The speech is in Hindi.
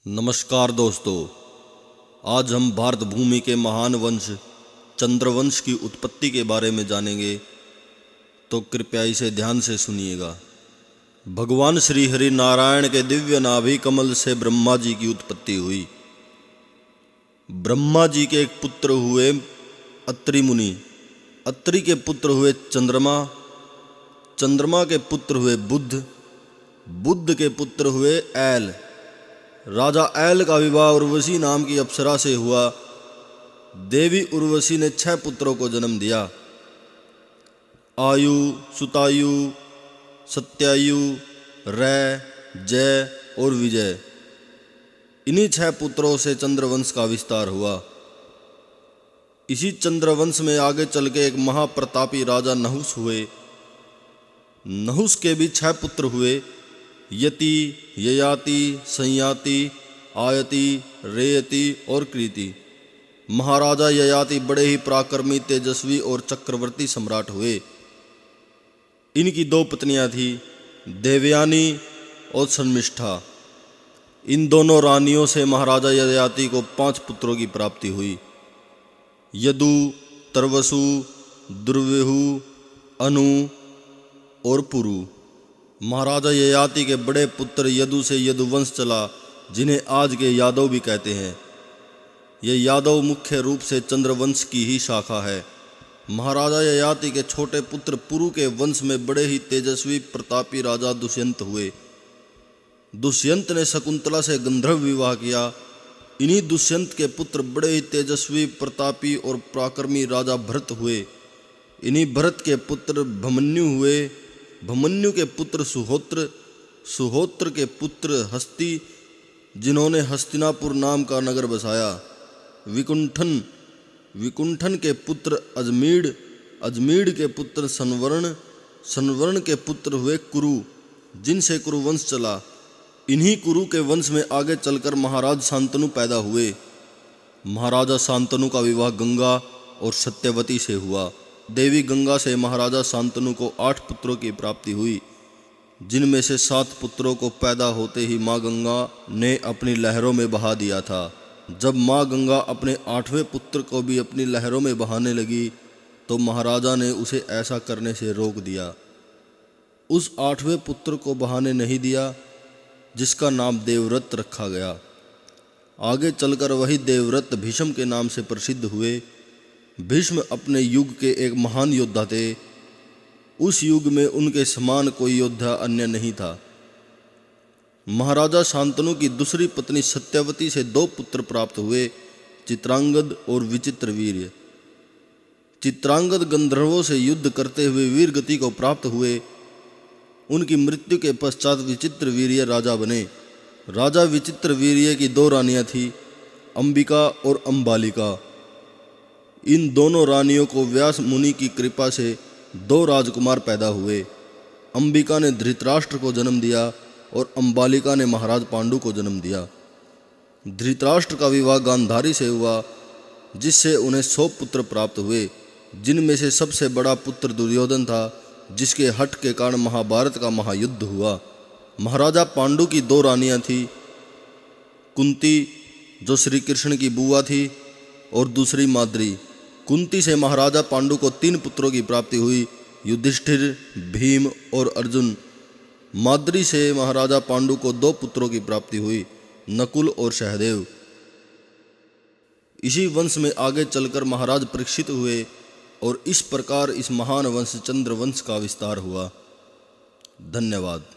नमस्कार दोस्तों, आज हम भारत भूमि के महान वंश चंद्रवंश की उत्पत्ति के बारे में जानेंगे, तो कृपया इसे ध्यान से सुनिएगा। भगवान श्री हरि नारायण के दिव्य नाभि कमल से ब्रह्मा जी की उत्पत्ति हुई। ब्रह्मा जी के एक पुत्र हुए अत्रि मुनि, अत्रि के पुत्र हुए चंद्रमा, चंद्रमा के पुत्र हुए बुध, बुध के पुत्र हुए ऐल। राजा ऐल का विवाह उर्वशी नाम की अप्सरा से हुआ। देवी उर्वशी ने 6 पुत्रों को जन्म दिया। आयु, सुतायु, सत्यायु, रै, जय और विजय। इन्हीं 6 पुत्रों से चंद्रवंश का विस्तार हुआ। इसी चंद्रवंश में आगे चल के एक महाप्रतापी राजा नहुस हुए। नहुस के भी 6 पुत्र हुए, यति, ययाति, संयाति, आयति, रेयति और कृति। महाराजा ययाति बड़े ही पराक्रमी, तेजस्वी और चक्रवर्ती सम्राट हुए। इनकी 2 पत्नियां थी, देवयानी और शर्मिष्ठा। इन दोनों रानियों से महाराजा ययाति को 5 पुत्रों की प्राप्ति हुई। यदु, तरवसु, दुर्विहु, अनु और पुरु। महाराजा ययाति के बड़े पुत्र यदु से यदुवंश चला, जिन्हें आज के यादव भी कहते हैं। ये यादव मुख्य रूप से चंद्रवंश की ही शाखा है। महाराजा ययाति के छोटे पुत्र पुरु के वंश में बड़े ही तेजस्वी प्रतापी राजा दुष्यंत हुए। दुष्यंत ने शकुंतला से गंधर्व विवाह किया। इन्हीं दुष्यंत के पुत्र बड़े ही तेजस्वी, प्रतापी और पराक्रमी राजा भरत हुए। इन्हीं भरत के पुत्र भमन्यु हुए। भमन्यु के पुत्र सुहोत्र, सुहोत्र के पुत्र हस्ती, जिन्होंने हस्तिनापुर नाम का नगर बसाया। विकुंठन, विकुंठन के पुत्र अजमीड़, अजमीड़ के पुत्र संवर्ण, संवर्ण के पुत्र हुए कुरु, जिनसे कुरुवंश चला। इन्हीं कुरु के वंश में आगे चलकर महाराज शांतनु पैदा हुए। महाराजा शांतनु का विवाह गंगा और सत्यवती से हुआ। देवी गंगा से महाराजा शांतनु को 8 पुत्रों की प्राप्ति हुई, जिनमें से 7 पुत्रों को पैदा होते ही माँ गंगा ने अपनी लहरों में बहा दिया था। जब माँ गंगा अपने 8वें पुत्र को भी अपनी लहरों में बहाने लगी, तो महाराजा ने उसे ऐसा करने से रोक दिया। उस 8वें पुत्र को बहाने नहीं दिया, जिसका नाम देवव्रत रखा गया। आगे चलकर वही देवव्रत भीष्म के नाम से प्रसिद्ध हुए। भीष्म अपने युग के एक महान योद्धा थे। उस युग में उनके समान कोई योद्धा अन्य नहीं था। महाराजा शांतनु की दूसरी पत्नी सत्यवती से 2 पुत्र प्राप्त हुए, चित्रांगद और विचित्रवीर्य। चित्रांगद गंधर्वों से युद्ध करते हुए वीर गति को प्राप्त हुए। उनकी मृत्यु के पश्चात विचित्रवीर्य राजा बने। राजा विचित्रवीर्य की 2 रानियां थीं, अंबिका और अंबालिका। इन दोनों रानियों को व्यास मुनि की कृपा से 2 राजकुमार पैदा हुए। अंबिका ने धृतराष्ट्र को जन्म दिया और अंबालिका ने महाराज पांडु को जन्म दिया। धृतराष्ट्र का विवाह गांधारी से हुआ, जिससे उन्हें 100 पुत्र प्राप्त हुए, जिनमें से सबसे बड़ा पुत्र दुर्योधन था, जिसके हठ के कारण महाभारत का महायुद्ध हुआ। महाराजा पांडु की 2 रानियां थीं, कुंती, जो श्री कृष्ण की बुआ थी, और दूसरी माद्री। कुंती से महाराजा पांडु को 3 पुत्रों की प्राप्ति हुई, युधिष्ठिर, भीम और अर्जुन। माद्री से महाराजा पांडु को 2 पुत्रों की प्राप्ति हुई, नकुल और सहदेव। इसी वंश में आगे चलकर महाराज परीक्षित हुए, और इस प्रकार इस महान वंश चंद्रवंश का विस्तार हुआ। धन्यवाद।